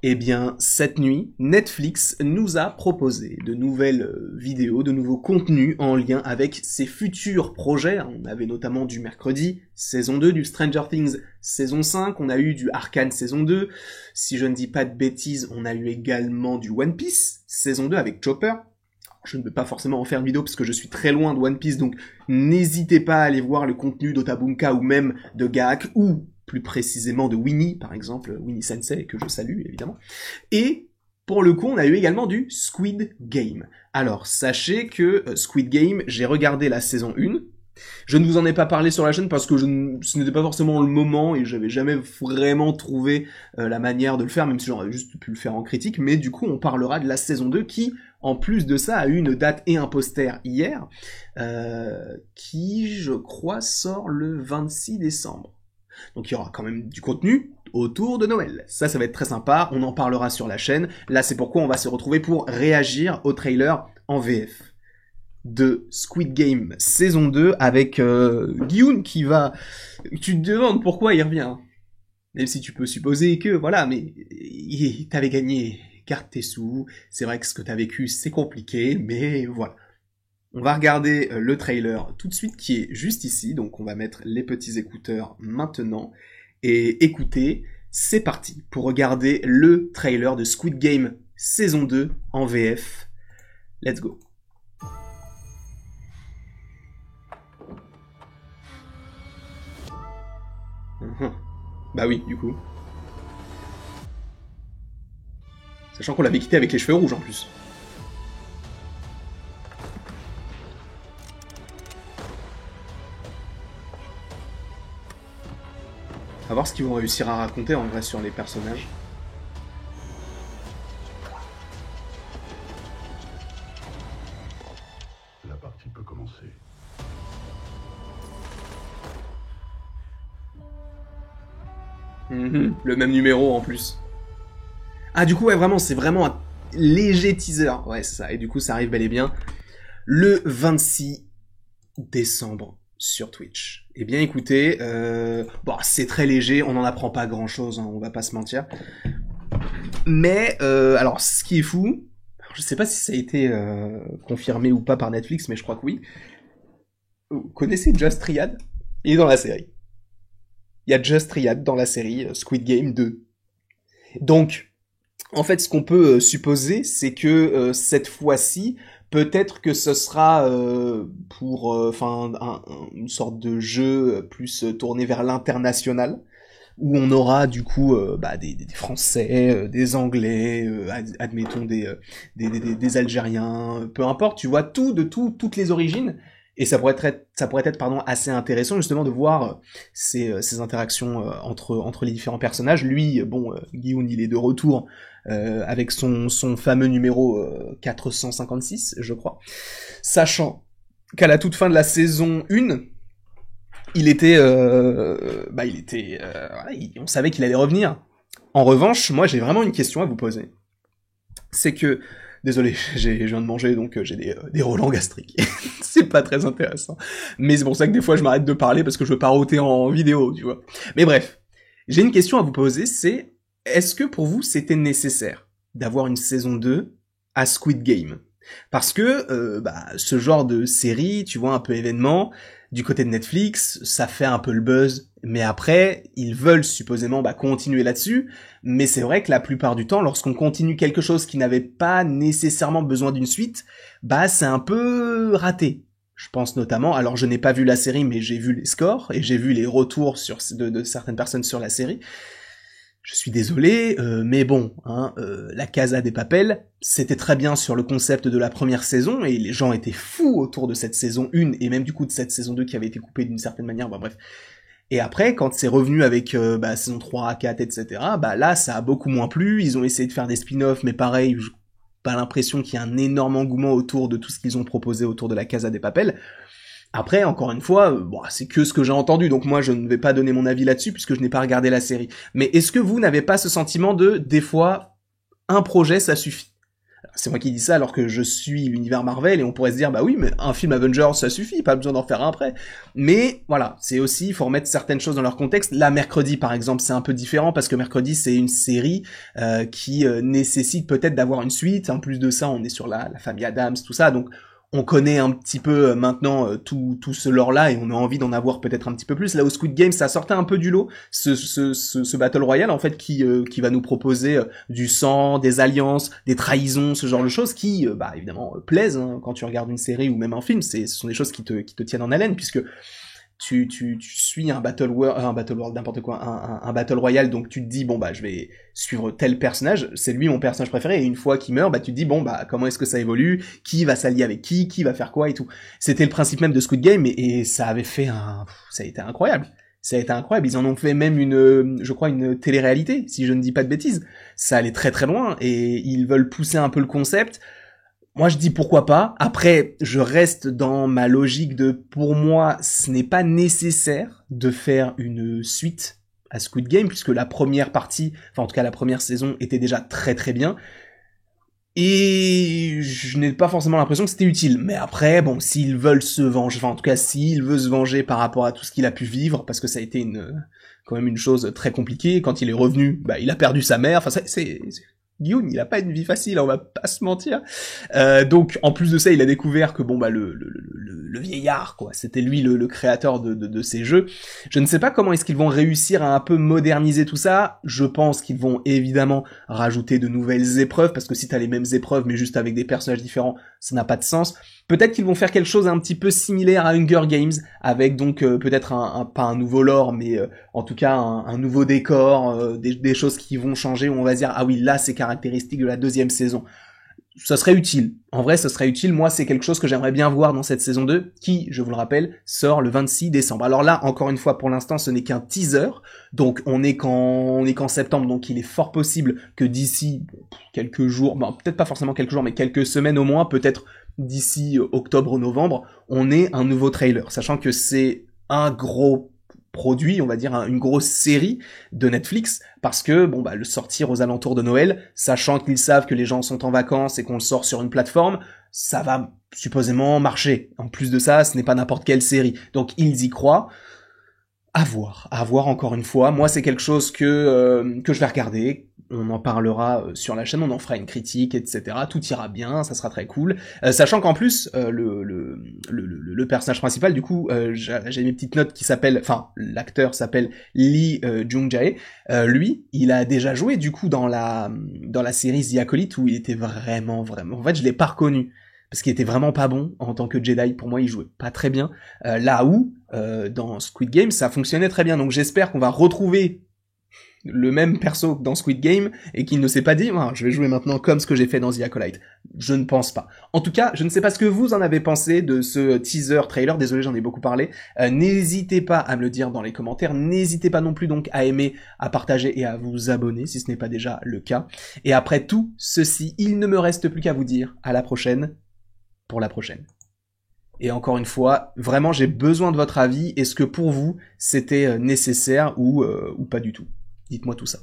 Eh bien, cette nuit, Netflix nous a proposé de nouvelles vidéos, de nouveaux contenus en lien avec ses futurs projets. On avait notamment du mercredi, saison 2, du Stranger Things, saison 5, on a eu du Arcane, saison 2. Si je ne dis pas de bêtises, on a eu également du One Piece, saison 2 avec Chopper. Je ne peux pas forcément en faire une vidéo parce que je suis très loin de One Piece, donc n'hésitez pas à aller voir le contenu d'Otabunka ou même de Gahak ou plus précisément de Winnie, par exemple, Winnie Sensei, que je salue, évidemment. Et, pour le coup, on a eu également du Squid Game. Alors, sachez que Squid Game, j'ai regardé la saison 1, je ne vous en ai pas parlé sur la chaîne parce que ce n'était pas forcément le moment et j'avais jamais vraiment trouvé la manière de le faire, même si j'aurais juste pu le faire en critique, mais du coup, on parlera de la saison 2 qui, en plus de ça, a eu une date et un poster hier, qui, je crois, sort le 26 décembre. Donc il y aura quand même du contenu autour de Noël. Ça va être très sympa, on en parlera sur la chaîne. Là, c'est pourquoi on va se retrouver pour réagir au trailer en VF de Squid Game saison 2 avec Guillaume qui va... Tu te demandes pourquoi il revient. Même si tu peux supposer que, voilà, mais t'avais gagné, garde tes sous. C'est vrai que ce que t'as vécu, c'est compliqué, mais voilà. On va regarder le trailer tout de suite qui est juste ici, donc on va mettre les petits écouteurs maintenant et écouter, c'est parti pour regarder le trailer de Squid Game saison 2 en VF. Let's go. Bah oui, du coup. Sachant qu'on l'avait quitté avec les cheveux rouges en plus. On va voir ce qu'ils vont réussir à raconter en vrai sur les personnages. La partie peut commencer. Le même numéro en plus. Ah du coup ouais vraiment, c'est vraiment un léger teaser. Ouais c'est ça, et du coup ça arrive bel et bien le 26 décembre. Sur Twitch. Eh bien écoutez, bon c'est très léger, on n'en apprend pas grand chose, hein, on va pas se mentir. Mais alors ce qui est fou, je sais pas si ça a été confirmé ou pas par Netflix, mais je crois que oui. Vous connaissez Just Riyad? Il est dans la série. Il y a Just Riyad dans la série Squid Game 2. Donc, en fait ce qu'on peut supposer, c'est que cette fois-ci, peut-être que ce sera pour une sorte de jeu plus tourné vers l'international, où on aura du coup des Français, des Anglais, admettons des Algériens, peu importe, tu vois, toutes les origines. Et ça pourrait être assez intéressant justement de voir ces interactions entre les différents personnages. Lui, Guillaume, il est de retour avec son fameux numéro 456, je crois. Sachant qu'à la toute fin de la saison 1, on savait qu'il allait revenir. En revanche, moi j'ai vraiment une question à vous poser. C'est que, désolé, je viens de manger, donc j'ai des relents gastriques. C'est pas très intéressant. Mais c'est pour ça que des fois je m'arrête de parler parce que je veux pas rôter en vidéo, tu vois. Mais bref, j'ai une question à vous poser, c'est est-ce que pour vous c'était nécessaire d'avoir une saison 2 à Squid Game? Parce que ce genre de série, tu vois, un peu événement, du côté de Netflix, ça fait un peu le buzz, mais après, ils veulent supposément continuer là-dessus, mais c'est vrai que la plupart du temps, lorsqu'on continue quelque chose qui n'avait pas nécessairement besoin d'une suite, c'est un peu raté. Je pense notamment, alors je n'ai pas vu la série, mais j'ai vu les scores, et j'ai vu les retours de certaines personnes sur la série. Je suis désolé, mais bon, la Casa des Papel, c'était très bien sur le concept de la première saison, et les gens étaient fous autour de cette saison 1, et même du coup de cette saison 2 qui avait été coupée d'une certaine manière, bref. Et après, quand c'est revenu avec saison 3, 4, etc., là, ça a beaucoup moins plu, ils ont essayé de faire des spin-offs, mais pareil, j'ai pas l'impression qu'il y a un énorme engouement autour de tout ce qu'ils ont proposé autour de la Casa des Papel. Après, encore une fois, c'est que ce que j'ai entendu, donc moi je ne vais pas donner mon avis là-dessus puisque je n'ai pas regardé la série. Mais est-ce que vous n'avez pas ce sentiment de, des fois, un projet ça suffit? C'est moi qui dis ça alors que je suis l'univers Marvel et on pourrait se dire bah oui mais un film Avengers ça suffit, pas besoin d'en faire un après. Mais voilà, c'est aussi, il faut remettre certaines choses dans leur contexte. Là, Mercredi par exemple, c'est un peu différent parce que Mercredi c'est une série qui nécessite peut-être d'avoir une suite. En plus de ça, on est sur la famille Adams, tout ça, donc on connaît un petit peu maintenant tout ce lore-là et on a envie d'en avoir peut-être un petit peu plus. Là, au Squid Game, ça sortait un peu du lot, ce Battle Royale, en fait, qui va nous proposer du sang, des alliances, des trahisons, ce genre de choses qui, bah, évidemment, plaisent, hein, quand tu regardes une série ou même un film. Ce sont des choses qui te tiennent en haleine, puisque tu suis un battle world, n'importe quoi, un battle royale, donc tu te dis bon bah je vais suivre tel personnage, c'est lui mon personnage préféré, et une fois qu'il meurt, bah tu te dis bon bah comment est-ce que ça évolue, qui va s'allier avec qui va faire quoi et tout. C'était le principe même de Squid Game et ça avait fait ça a été incroyable. Ça a été incroyable, ils en ont fait même je crois une télé-réalité, si je ne dis pas de bêtises. Ça allait très très loin, et ils veulent pousser un peu le concept. Moi, je dis pourquoi pas. Après, je reste dans ma logique de, pour moi, ce n'est pas nécessaire de faire une suite à Squid Game, puisque la première partie, enfin en tout cas la première saison, était déjà très très bien. Et je n'ai pas forcément l'impression que c'était utile. Mais après, bon, s'ils veulent se venger, enfin en tout cas s'il veut se venger par rapport à tout ce qu'il a pu vivre, parce que ça a été quand même une chose très compliquée. Quand il est revenu, bah il a perdu sa mère. Enfin Yoon, il a pas une vie facile, on va pas se mentir. Donc, en plus de ça, il a découvert que bon bah le vieillard, quoi, c'était lui le créateur de ces jeux. Je ne sais pas comment est-ce qu'ils vont réussir à un peu moderniser tout ça. Je pense qu'ils vont évidemment rajouter de nouvelles épreuves, parce que si t'as les mêmes épreuves mais juste avec des personnages différents, ça n'a pas de sens. Peut-être qu'ils vont faire quelque chose un petit peu similaire à Hunger Games, avec donc peut-être pas un nouveau lore, mais en tout cas un nouveau décor, des choses qui vont changer, où on va dire ah oui là c'est caractéristique de la deuxième saison. Ça serait utile. En vrai, ça serait utile. Moi, c'est quelque chose que j'aimerais bien voir dans cette saison 2, qui, je vous le rappelle, sort le 26 décembre. Alors là, encore une fois, pour l'instant, ce n'est qu'un teaser. Donc, on est qu'en septembre. Donc, il est fort possible que d'ici quelques jours, bon, peut-être pas forcément quelques jours, mais quelques semaines au moins, peut-être d'ici octobre-novembre, on ait un nouveau trailer. Sachant que c'est un gros produit, on va dire une grosse série de Netflix, parce que bon bah le sortir aux alentours de Noël, sachant qu'ils savent que les gens sont en vacances et qu'on le sort sur une plateforme, ça va supposément marcher. En plus de ça, ce n'est pas n'importe quelle série, donc ils y croient. À voir encore une fois. Moi, c'est quelque chose que je vais regarder. On en parlera sur la chaîne, on en fera une critique, etc. Tout ira bien, ça sera très cool. Sachant qu'en plus, le personnage principal, du coup, j'ai mes petites notes qui s'appellent, enfin, l'acteur s'appelle Lee Jung-jae. Lui, il a déjà joué, du coup, dans la série The Acolyte, où il était vraiment... En fait, je l'ai pas reconnu, parce qu'il était vraiment pas bon en tant que Jedi. Pour moi, il jouait pas très bien. Là où, dans Squid Game, ça fonctionnait très bien. Donc j'espère qu'on va retrouver le même perso dans Squid Game et qu'il ne s'est pas dit je vais jouer maintenant comme ce que j'ai fait dans The Acolyte. Je ne pense pas. En tout cas, je ne sais pas ce que vous en avez pensé de ce teaser trailer. Désolé, j'en ai beaucoup parlé. N'hésitez pas à me le dire dans les commentaires. N'hésitez pas non plus donc à aimer, à partager et à vous abonner si ce n'est pas déjà le cas. Et après tout ceci, il ne me reste plus qu'à vous dire à la prochaine pour la prochaine. Et encore une fois, vraiment j'ai besoin de votre avis. Est-ce que pour vous c'était nécessaire ou pas du tout? Dites-moi tout ça.